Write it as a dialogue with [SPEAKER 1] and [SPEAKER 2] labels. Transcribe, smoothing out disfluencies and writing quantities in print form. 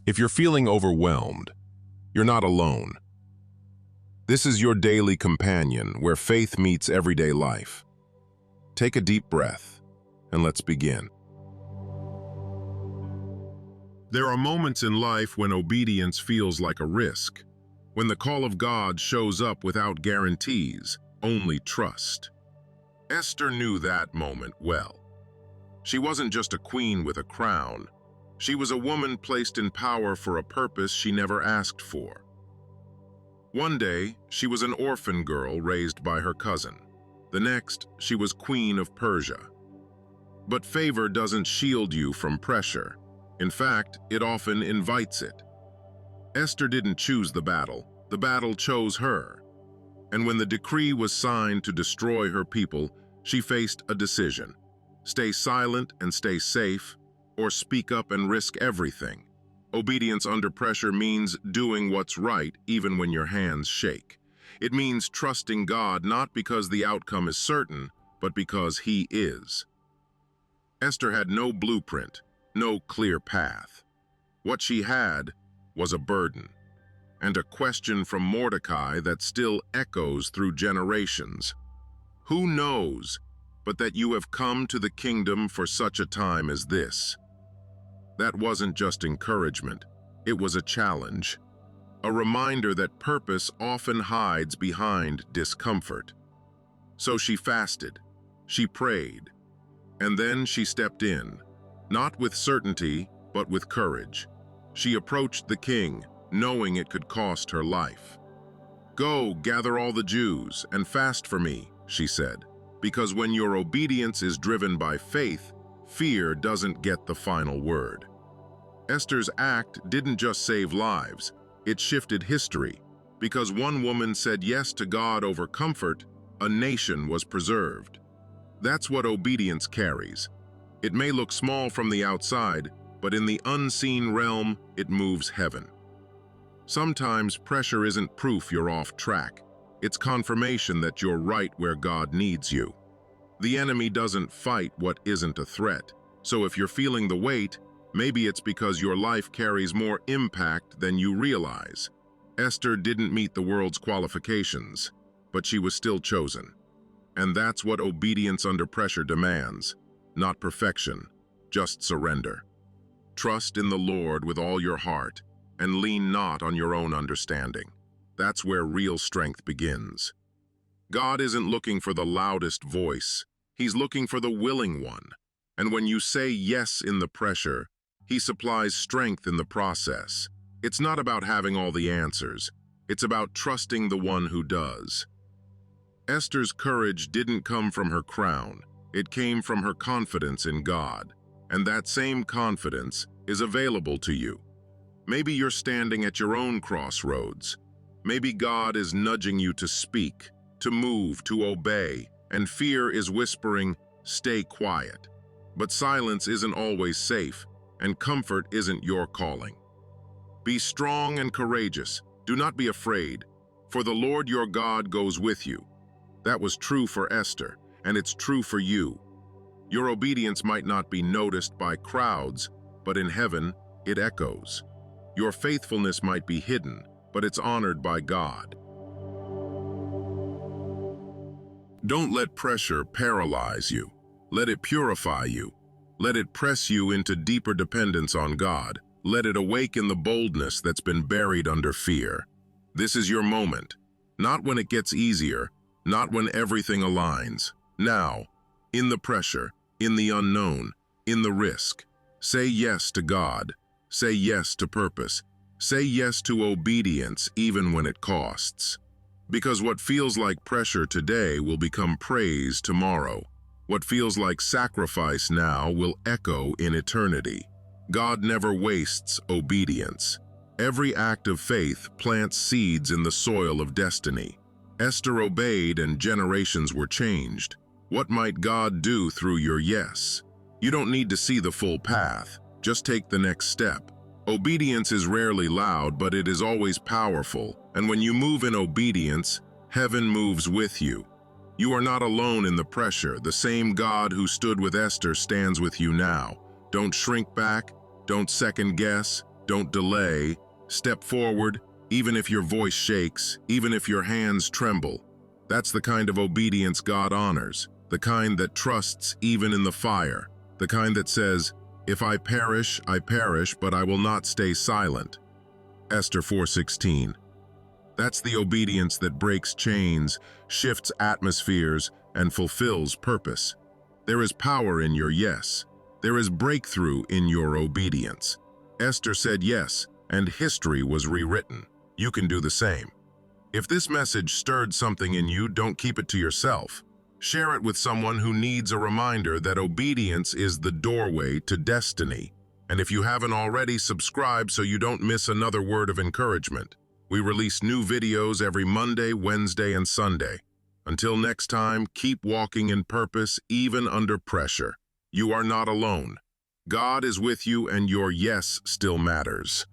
[SPEAKER 1] If you're feeling overwhelmed, you're not alone. This is your daily companion where faith meets everyday life. Take a deep breath, and let's begin. There are moments in life when obedience feels like a risk, when the call of God shows up without guarantees, only trust. Esther knew that moment well. She wasn't just a queen with a crown. She was a woman placed in power for a purpose she never asked for. One day, she was an orphan girl raised by her cousin. The next, she was Queen of Persia. But favor doesn't shield you from pressure. In fact, it often invites it. Esther didn't choose the battle chose her. And when the decree was signed to destroy her people, she faced a decision: stay silent and stay safe, or speak up and risk everything. Obedience under pressure means doing what's right even when your hands shake. It means trusting God not because the outcome is certain, but because He is. Esther had no blueprint, no clear path. What she had was a burden, and a question from Mordecai that still echoes through generations. Who knows but that you have come to the kingdom for such a time as this? That wasn't just encouragement, it was a challenge. A reminder that purpose often hides behind discomfort. So she fasted, she prayed, and then she stepped in, not with certainty, but with courage. She approached the king, knowing it could cost her life. "Go, gather all the Jews, and fast for me," she said, because when your obedience is driven by faith, fear doesn't get the final word. Esther's act didn't just save lives, it shifted history. Because one woman said yes to God over comfort, a nation was preserved. That's what obedience carries. It may look small from the outside, but in the unseen realm, it moves heaven. Sometimes pressure isn't proof you're off track. It's confirmation that you're right where God needs you. The enemy doesn't fight what isn't a threat. So if you're feeling the weight, maybe it's because your life carries more impact than you realize. Esther didn't meet the world's qualifications, but she was still chosen. And that's what obedience under pressure demands. Not perfection, just surrender. Trust in the Lord with all your heart, and lean not on your own understanding. That's where real strength begins. God isn't looking for the loudest voice. He's looking for the willing one. And when you say yes in the pressure, He supplies strength in the process. It's not about having all the answers. It's about trusting the one who does. Esther's courage didn't come from her crown. It came from her confidence in God. And that same confidence is available to you. Maybe you're standing at your own crossroads. Maybe God is nudging you to speak, to move, to obey, and fear is whispering, "Stay quiet." But silence isn't always safe, and comfort isn't your calling. Be strong and courageous. Do not be afraid, for the Lord your God goes with you. That was true for Esther, and it's true for you. Your obedience might not be noticed by crowds, but in heaven, it echoes. Your faithfulness might be hidden, but it's honored by God. Don't let pressure paralyze you. Let it purify you. Let it press you into deeper dependence on God. Let it awaken the boldness that's been buried under fear. This is your moment. Not when it gets easier, not when everything aligns. Now, in the pressure, in the unknown, in the risk. Say yes to God. Say yes to purpose. Say yes to obedience even when it costs. Because what feels like pressure today will become praise tomorrow. What feels like sacrifice now will echo in eternity. God never wastes obedience. Every act of faith plants seeds in the soil of destiny. Esther obeyed and generations were changed. What might God do through your yes? You don't need to see the full path. Just take the next step. Obedience is rarely loud, but it is always powerful. And when you move in obedience, heaven moves with you. You are not alone in the pressure. The same God who stood with Esther stands with you now. Don't shrink back. Don't second guess. Don't delay. Step forward, even if your voice shakes, even if your hands tremble. That's the kind of obedience God honors, the kind that trusts even in the fire, the kind that says, "If I perish, but I will not stay silent." Esther 4:16. That's the obedience that breaks chains, shifts atmospheres, and fulfills purpose. There is power in your yes. There is breakthrough in your obedience. Esther said yes, and history was rewritten. You can do the same. If this message stirred something in you, don't keep it to yourself. Share it with someone who needs a reminder that obedience is the doorway to destiny. And if you haven't already, subscribe so you don't miss another word of encouragement. We release new videos every Monday, Wednesday, and Sunday. Until next time, keep walking in purpose, even under pressure. You are not alone. God is with you, and your yes still matters.